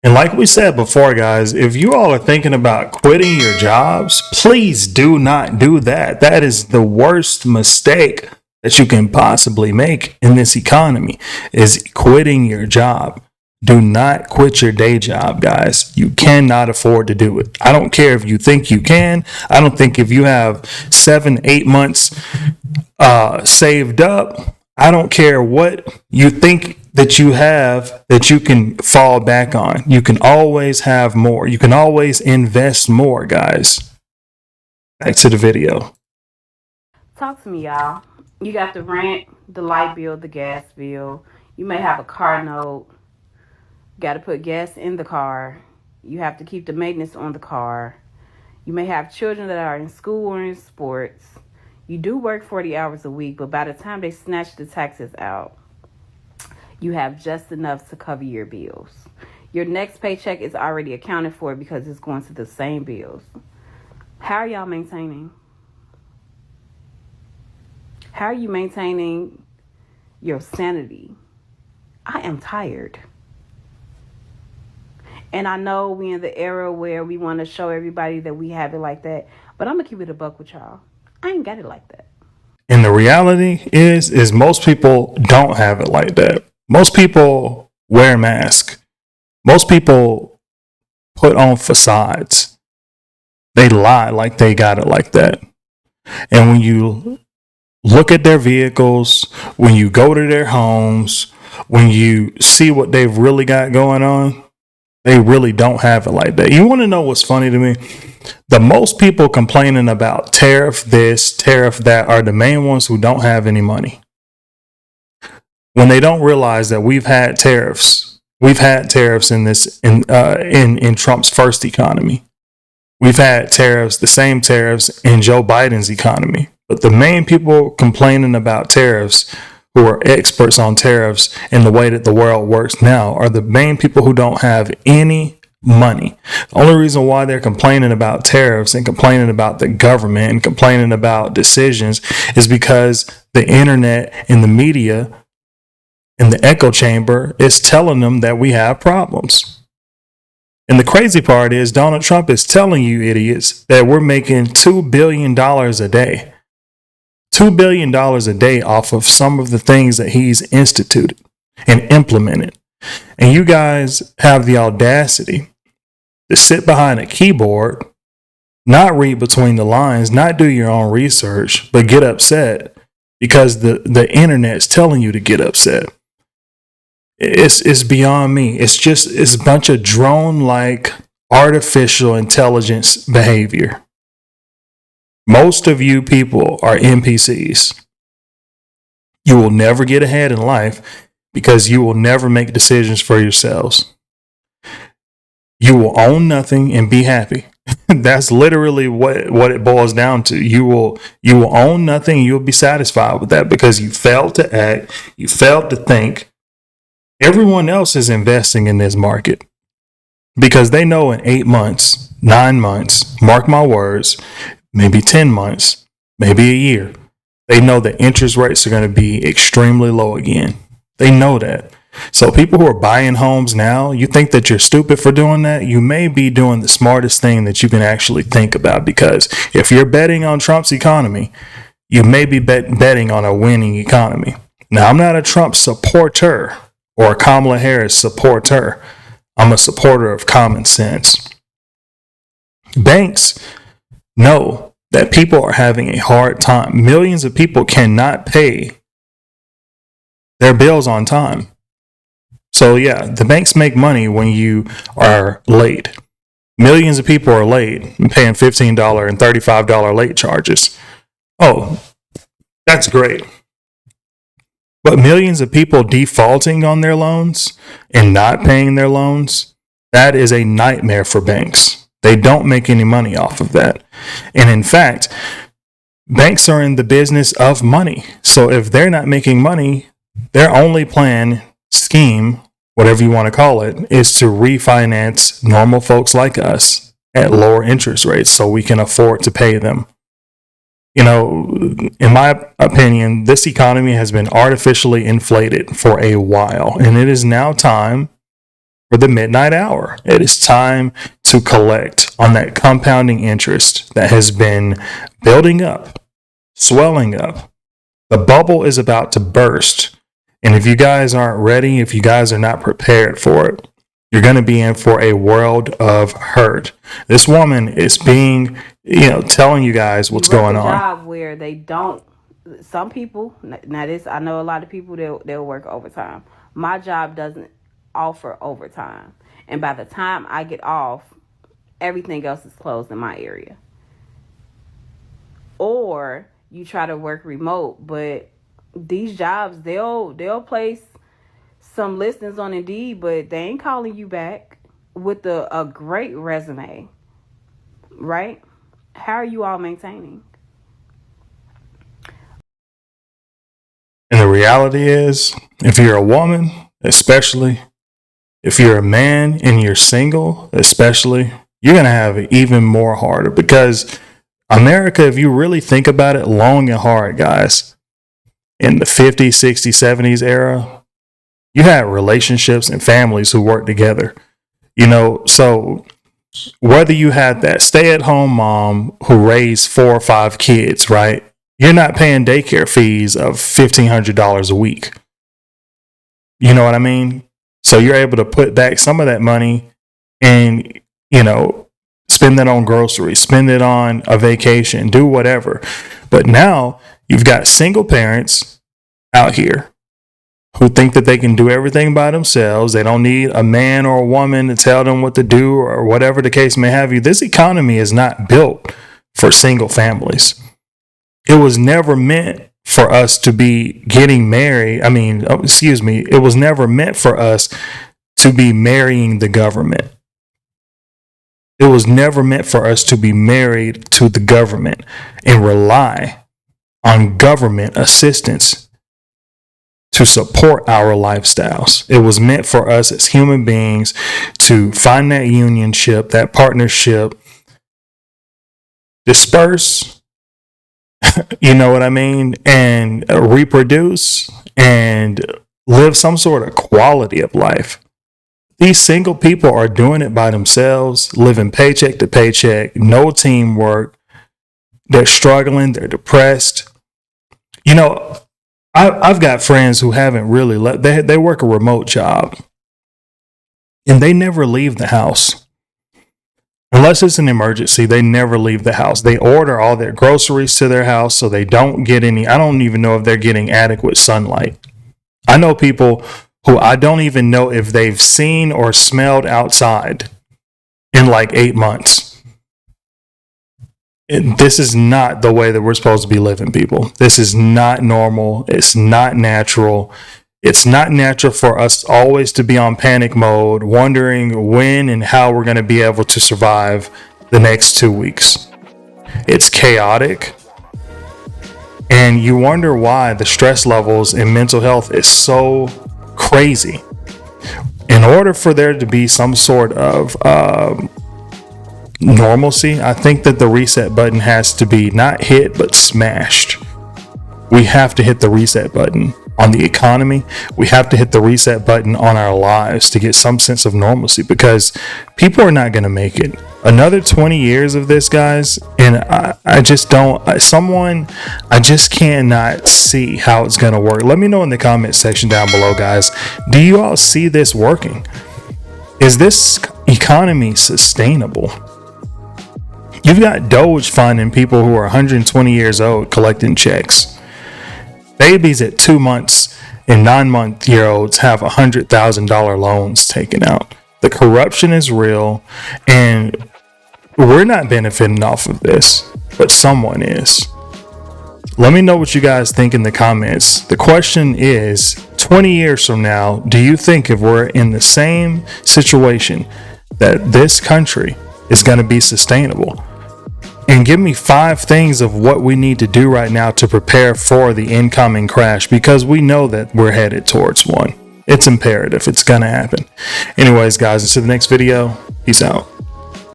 And like we said before, guys, if you all are thinking about quitting your jobs, please do not do that. That is the worst mistake that you can possibly make in this economy is quitting your job. Do not quit your day job, guys. You cannot afford to do it. I don't care if you think you can. I don't think if you have 7, 8 months saved up. I don't care what you think that you have that you can fall back on. You can always have more. You can always invest more, guys. Back to the video. Talk to me, y'all. You got the rent, the light bill, the gas bill. You may have a car note. Got to put gas in the car. You have to keep the maintenance on the car. You may have children that are in school or in sports. You do work 40 hours a week, but by the time they snatch the taxes out, you have just enough to cover your bills. Your next paycheck is already accounted for because it's going to the same bills. How are y'all maintaining? How are you maintaining your sanity? I am tired. And I know we in the era where we want to show everybody that we have it like that, but I'm gonna keep it a buck with y'all. I ain't got it like that. And the reality is most people don't have it like that. Most people wear masks. Most people put on facades. They lie like they got it like that. And when you look at their vehicles, when you go to their homes, when you see what they've really got going on, they really don't have it like that. You want to know what's funny to me? The most people complaining about tariff this, tariff that are the main ones who don't have any money. When they don't realize that we've had tariffs in this in Trump's first economy. We've had tariffs, the same tariffs in Joe Biden's economy. But the main people complaining about tariffs, who are experts on tariffs and the way that the world works now, are the main people who don't have any money. The only reason why they're complaining about tariffs and complaining about the government and complaining about decisions is because the internet and the media and the echo chamber is telling them that we have problems. And the crazy part is Donald Trump is telling you idiots that we're making $2 billion a day. $2 billion a day off of some of the things that he's instituted and implemented. And you guys have the audacity to sit behind a keyboard, not read between the lines, not do your own research, but get upset because the internet's telling you to get upset. It's beyond me. It's a bunch of drone-like artificial intelligence behavior. Most of you people are NPCs. You will never get ahead in life because you will never make decisions for yourselves. You will own nothing and be happy. That's literally what it boils down to. You will own nothing and you'll be satisfied with that because you failed to act, you failed to think. Everyone else is investing in this market because they know in 8 months, 9 months, mark my words, maybe 10 months, maybe a year, they know the interest rates are going to be extremely low again. They know that. So people who are buying homes now, you think that you're stupid for doing that? You may be doing the smartest thing that you can actually think about, because if you're betting on Trump's economy, you may be betting on a winning economy. Now, I'm not a Trump supporter or a Kamala Harris supporter. I'm a supporter of common sense. Banks know that people are having a hard time. Millions of people cannot pay their bills on time. So yeah, the banks make money when you are late. Millions of people are late and paying $15 and $35 late charges. Oh, that's great. But millions of people defaulting on their loans and not paying their loans, that is a nightmare for banks. They don't make any money off of that. And in fact, banks are in the business of money. So if they're not making money, their only plan, scheme, whatever you want to call it, is to refinance normal folks like us at lower interest rates so we can afford to pay them. You know, in my opinion, this economy has been artificially inflated for a while, and it is now time for the midnight hour. It is time to collect on that compounding interest that has been building up, swelling up. The bubble is about to burst. And if you guys aren't ready, if you guys are not prepared for it, you're going to be in for a world of hurt. This woman is being, telling you guys what's going on. Job where they don't. Some people, now this, I know a lot of people they'll work overtime. My job doesn't offer overtime, and by the time I get off, everything else is closed in my area. Or you try to work remote, but these jobs they'll place some listings on Indeed, but they ain't calling you back with a great resume, right? How are you all maintaining? And the reality is, if you're a woman, especially, if you're a man and you're single, especially, you're going to have it even more harder, because America, if you really think about it long and hard, guys, in the 50s, 60s, 70s era, you had relationships and families who worked together. So whether you had that stay-at-home mom who raised 4 or 5 kids, right? You're not paying daycare fees of $1,500 a week. You know what I mean? So you're able to put back some of that money and, spend it on groceries, spend it on a vacation, do whatever. But now you've got single parents out here who think that they can do everything by themselves. They don't need a man or a woman to tell them what to do or whatever the case may have you. This economy is not built for single families. It was never meant for us to be getting married. It was never meant for us to be marrying the government. It was never meant for us to be married to the government and rely on government assistance to support our lifestyles. It was meant for us as human beings to find that unionship, that partnership, disperse, you know what I mean, and reproduce and live some sort of quality of life. These single people are doing it by themselves, living paycheck to paycheck, no teamwork. They're struggling. They're depressed. I've got friends who haven't really they work a remote job and they never leave the house. Unless it's an emergency, they never leave the house. They order all their groceries to their house so they don't get I don't even know if they're getting adequate sunlight. I know people who I don't even know if they've seen or smelled outside in like 8 months. This is not the way that we're supposed to be living, people. This is not normal. It's not natural. It's not natural for us always to be on panic mode, wondering when and how we're going to be able to survive the next 2 weeks. It's chaotic. And you wonder why the stress levels in mental health is so crazy. In order for there to be some sort of normalcy, I think that the reset button has to be not hit, but smashed. We have to hit the reset button on the economy. We have to hit the reset button on our lives to get some sense of normalcy, because people are not going to make it. Another 20 years of this, guys, and I just cannot see how it's going to work. Let me know in the comment section down below, guys. Do you all see this working? Is this economy sustainable? You've got Doge funding people who are 120 years old collecting checks. Babies at 2 months and 9-month-year-olds have $100,000 loans taken out. The corruption is real, and we're not benefiting off of this, but someone is. Let me know what you guys think in the comments. The question is, 20 years from now, do you think if we're in the same situation that this country is going to be sustainable? And give me 5 things of what we need to do right now to prepare for the incoming crash, because we know that we're headed towards one. It's imperative. It's going to happen. Anyways, guys, until the next video, peace out.